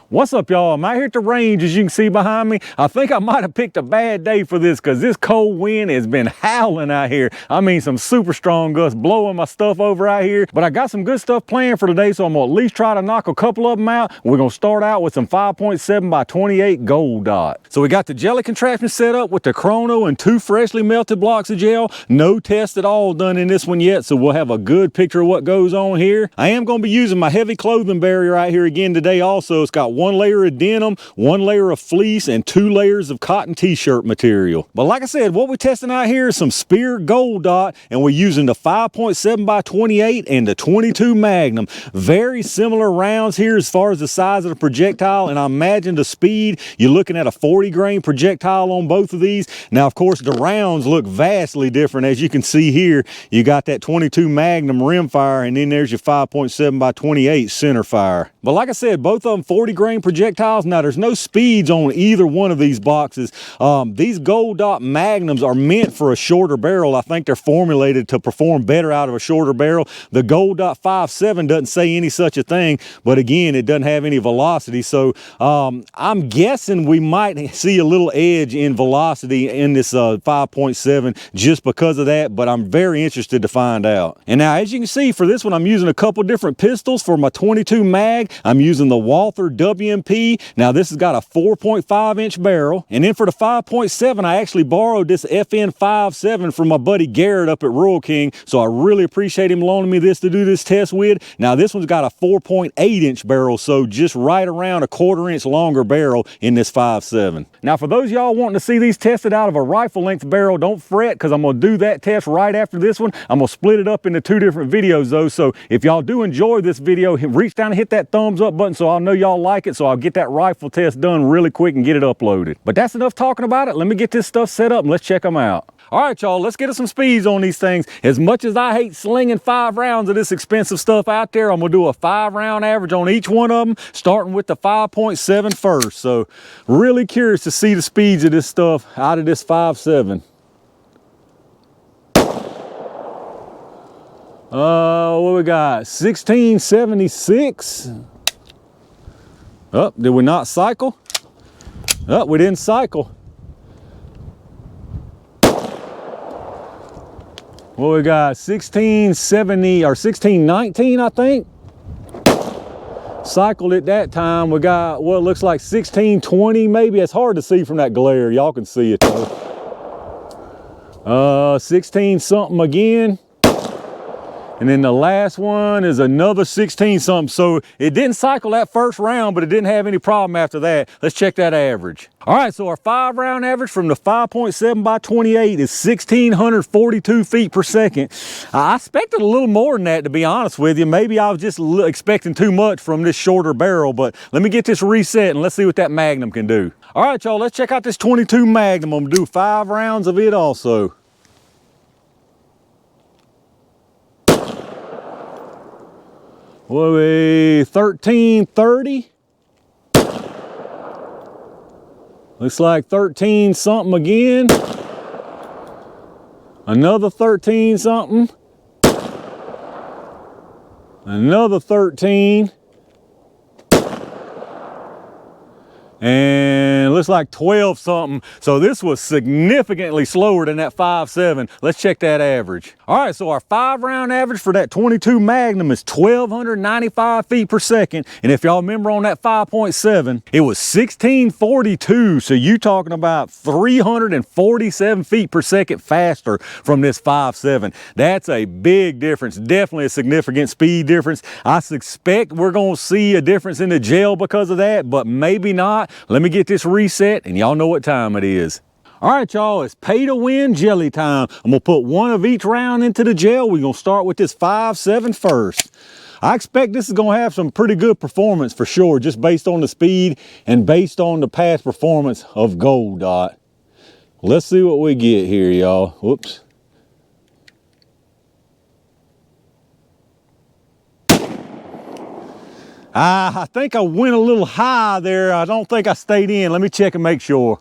What's up, y'all? I'm out here at the range, as you can see behind me. I think I might have picked a bad day for this because this cold wind has been howling out here. I mean, some super strong gusts blowing my stuff over out here. But I got some good stuff planned for today, so I'm going to at least try to knock a couple of them out. We're going to start out with some 5.7 by 28 Gold Dot. So we got the jelly contraption set up with the chrono and 2 freshly melted blocks of gel. No test at all done in this one yet, so we'll have a good picture of what goes on here. I am going to be using my heavy clothing barrier right here again today also. It's got 1 layer of denim, 1 layer of fleece, and 2 layers of cotton t-shirt material. But like I said, what we're testing out here is some Speer Gold Dot, and we're using the 5.7 by 28 and the 22 Magnum. Very similar rounds here as far as the size of the projectile, and I imagine the speed, you're looking at a 40 grain projectile on both of these. Now, of course, the rounds look vastly different. As you can see here, you got that 22 Magnum rim fire, and then there's your 5.7 by 28 center fire. But like I said, both of them 40 grain projectiles. Now, there's no speeds on either one of these boxes. These Gold Dot Magnums are meant for a shorter barrel. I think they're formulated to perform better out of a shorter barrel. The Gold Dot 5.7 doesn't say any such a thing, but again, it doesn't have any velocity. So I'm guessing we might see a little edge in velocity in this 5.7 just because of that, but I'm very interested to find out. And now, as you can see, for this one, I'm using a couple different pistols. For my 22 mag, I'm using the Walther WMP. Now, this has got a 4.5 inch barrel. And then for the 5.7, I actually borrowed this FN 5.7 from my buddy Garrett up at Rural King. So I really appreciate him loaning me this to do this test with. Now, this one's got a 4.8 inch barrel, so just right around a 1/4 inch longer barrel in this 5.7. Now, for those of y'all wanting to see these tested out of a rifle length barrel, don't fret, because I'm going to do that test right after this one. I'm going to split it up into 2 different videos though. So if y'all do enjoy this video, reach down and hit that thumbs up button so I'll know y'all like it, so I'll get that rifle test done really quick and get it uploaded. But that's enough talking about it. Let me get this stuff set up and let's check them out. All right, y'all, let's get us some speeds on these things. As much as I hate slinging 5 rounds of this expensive stuff out there, I'm gonna do a 5 round average on each one of them, starting with the 5.7 first. So really curious to see the speeds of this stuff out of this 5.7. What we got? 1676. Oh, did we not cycle? Oh, we didn't cycle. What we got? 1670 or 1619, I think. Cycled it that time. We got what looks like 1620 maybe. It's hard to see from that glare. Y'all can see it though. 16 something again. And then the last one is another 16 something. So it didn't cycle that first round, but it didn't have any problem after that. Let's check that average. All right, so our 5 round average from the 5.7 by 28 is 1,642 feet per second. I expected a little more than that, to be honest with you. Maybe I was just expecting too much from this shorter barrel, but let me get this reset and let's see what that Magnum can do. All right, y'all, let's check out this 22 Magnum. I'm gonna do 5 rounds of it also. What are we, 1330? Looks like 13 something again. Another 13 something. Another 13. And looks like 12 something. So this was significantly slower than that 5.7. Let's check that average. All right, so our 5 round average for that 22 Magnum is 1,295 feet per second. And if y'all remember on that 5.7, it was 1642. So you talking about 347 feet per second faster from this 5.7. That's a big difference. Definitely a significant speed difference. I suspect we're gonna see a difference in the gel because of that, but maybe not. Let me get this reset and y'all know what time it is. All right, y'all, it's pay to win jelly time. I'm gonna put 1 of each round into the gel. We're gonna start with this 5.7 first. I expect this is gonna have some pretty good performance for sure, just based on the speed and based on the past performance of Gold Dot. Let's see what we get here, y'all. Whoops. I think I went a little high there. I don't think I stayed in. Let me check and make sure.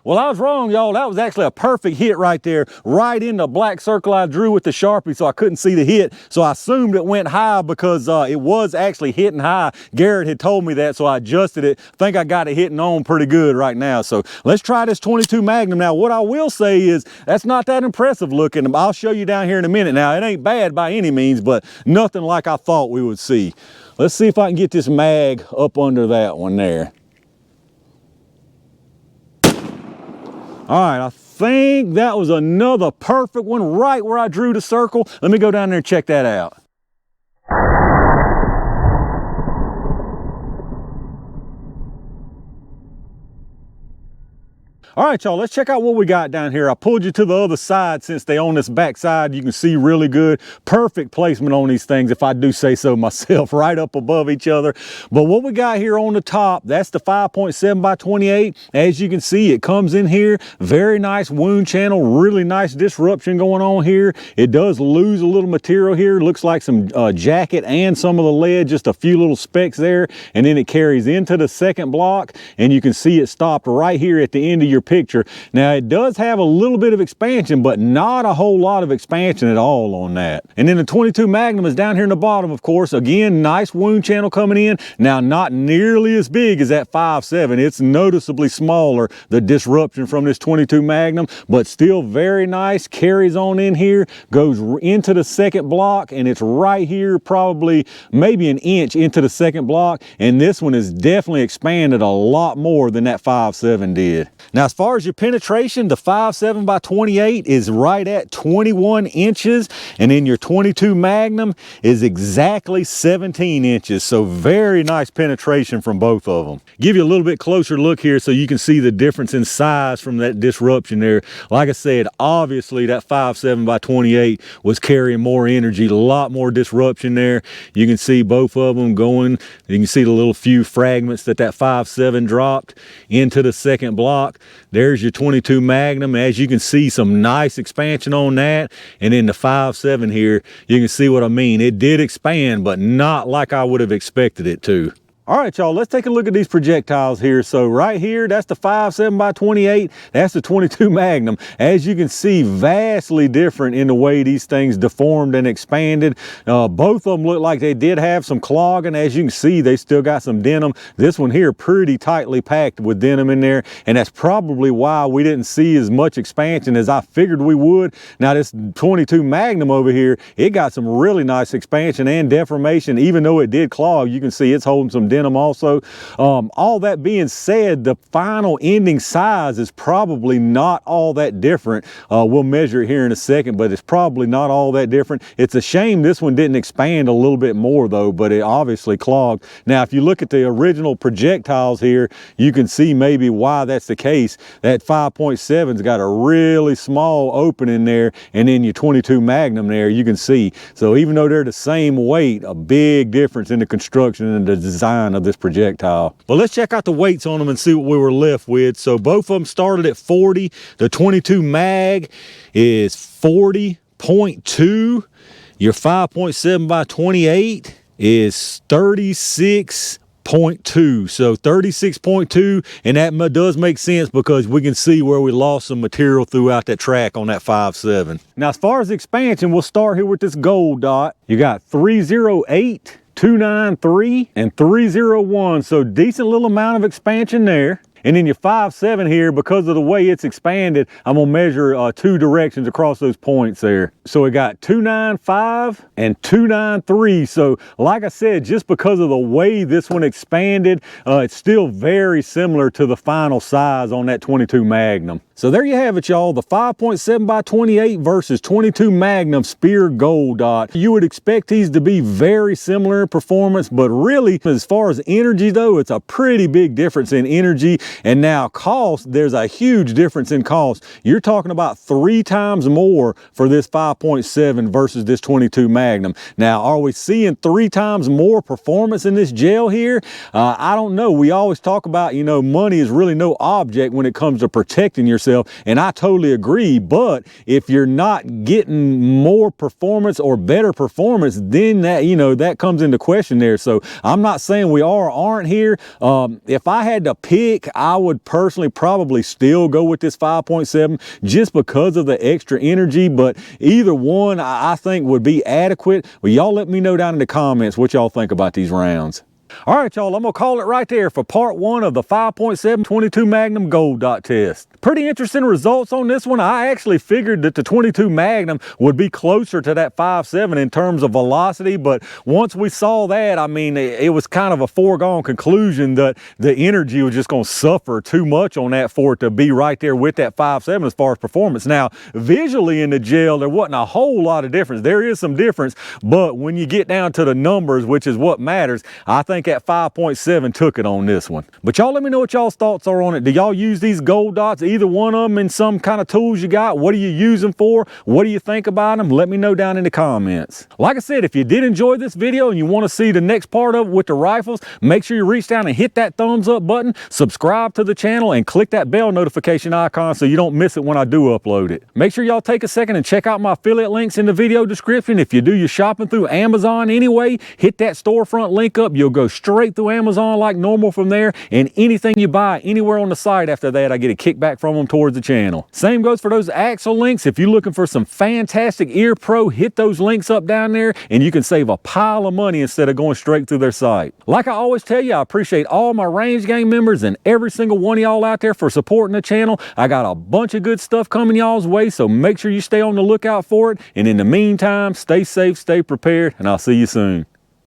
Well, I was wrong, y'all. That was actually a perfect hit right there, right in the black circle I drew with the Sharpie, so I couldn't see the hit. So I assumed it went high because it was actually hitting high. Garrett had told me that, so I adjusted it. Think I got it hitting on pretty good right now. So let's try this 22 Magnum. Now, what I will say is that's not that impressive looking. I'll show you down here in a minute. Now, it ain't bad by any means, but nothing like I thought we would see. Let's see if I can get this mag up under that one there. All right, I think that was another perfect one right where I drew the circle. Let me go down there and check that out. All right, y'all, let's check out what we got down here. I pulled you to the other side since they on this back side. You can see really good, perfect placement on these things, if I do say so myself, right up above each other. But what we got here on the top, that's the 5.7 by 28. As you can see, it comes in here, very nice wound channel, really nice disruption going on here. It does lose a little material here. Looks like some jacket and some of the lead, just a few little specks there. And then it carries into the second block, and you can see it stopped right here at the end of your picture. Now it does have a little bit of expansion, but not a whole lot of expansion at all on that. And then the 22 Magnum is down here in the bottom, of course. Again, nice wound channel coming in. Now not nearly as big as that 5.7. It's noticeably smaller, the disruption from this 22 Magnum, but still very nice. Carries on in here, goes into the second block, and it's right here, probably maybe an inch into the second block. And this one is definitely expanded a lot more than that 5.7 did. Now, as far as your penetration, the 5.7 by 28 is right at 21 inches, and then your 22 Magnum is exactly 17 inches. So very nice penetration from both of them. Give you a little bit closer look here so you can see the difference in size from that disruption there. Like I said, obviously that 5.7 by 28 was carrying more energy, a lot more disruption there. You can see both of them going. You can see the little few fragments that 5.7 dropped into the second block. There's your 22 Magnum. As you can see, some nice expansion on that. And then the 5.7 here, you can see what I mean. It did expand, but not like I would have expected it to. All right, y'all, let's take a look at these projectiles here. So right here, that's the 5.7 by 28. That's the 22 Magnum. As you can see, vastly different in the way these things deformed and expanded. Both of them look like they did have some clogging. As you can see, they still got some denim. This one here, pretty tightly packed with denim in there. And that's probably why we didn't see as much expansion as I figured we would. Now, this 22 Magnum over here, it got some really nice expansion and deformation. Even though it did clog, you can see it's holding some denim also. All that being said, the final ending size is probably not all that different. We'll measure it here in a second, but it's probably not all that different. It's a shame this one didn't expand a little bit more though, but it obviously clogged. Now, if you look at the original projectiles here, you can see maybe why that's the case. That 5.7's got a really small opening there, and then your 22 Magnum there, you can see. So even though they're the same weight, a big difference in the construction and the design of this projectile. Well, let's check out the weights on them and see what we were left with. So both of them started at 40. The 22 Mag is 40.2. Your 5.7 by 28 is 36.2. So 36.2, and that does make sense because we can see where we lost some material throughout that track on that 5.7. Now, as far as expansion, we'll start here with this Gold Dot. You got 308, 293, and 301. So decent little amount of expansion there. And then your 5.7 here, because of the way it's expanded, I'm gonna measure two directions across those points there. So we got 295 and 293. So like I said, just because of the way this one expanded, it's still very similar to the final size on that 22 Magnum. So there you have it, y'all, the 5.7 by 28 versus 22 Magnum Speer Gold Dot. You would expect these to be very similar in performance, but really, as far as energy though, it's a pretty big difference in energy. And now cost, there's a huge difference in cost. You're talking about 3 times more for this 5.7 versus this 22 Magnum. Now, are we seeing 3 times more performance in this gel here? I don't know. We always talk about, you know, money is really no object when it comes to protecting yourself. And I totally agree. But if you're not getting more performance or better performance, then that, you know, that comes into question there. So I'm not saying we are or aren't here. If I had to pick, I would personally probably still go with this 5.7 just because of the extra energy, but either one I think would be adequate. Well, y'all let me know down in the comments what y'all think about these rounds. All right, y'all, I'm gonna call it right there for part 1 of the 5.7 22 Magnum Gold Dot test. Pretty interesting results on this one. I actually figured that the 22 Magnum would be closer to that 5.7 in terms of velocity, but once we saw that, I mean, it was kind of a foregone conclusion that the energy was just gonna suffer too much on that for it to be right there with that 5.7 as far as performance. Now, visually in the gel, there wasn't a whole lot of difference. There is some difference, but when you get down to the numbers, which is what matters, I think that 5.7 took it on this one. But y'all let me know what y'all's thoughts are on it. Do y'all use these gold dots, either one of them, in some kind of tools you got? What do you use them for? What do you think about them? Let me know down in the comments. Like I said, if you did enjoy this video and you want to see the next part of it with the rifles, make sure you reach down and hit that thumbs up button, subscribe to the channel, and click that bell notification icon so you don't miss it when I do upload it. Make sure y'all take a second and check out my affiliate links in the video description. If you do your shopping through Amazon anyway, hit that storefront link up. You'll go straight through Amazon like normal from there, and anything you buy anywhere on the site after that, I get a kickback from them towards the channel. Same goes for those Axle links. If you're looking for some fantastic ear pro, hit those links up down there and you can save a pile of money instead of going straight through their site. Like I always tell you, I appreciate all my Range Gang members and every single one of y'all out there for supporting the channel. I got a bunch of good stuff coming y'all's way, so make sure you stay on the lookout for it. And in the meantime, stay safe, stay prepared, and I'll see you soon.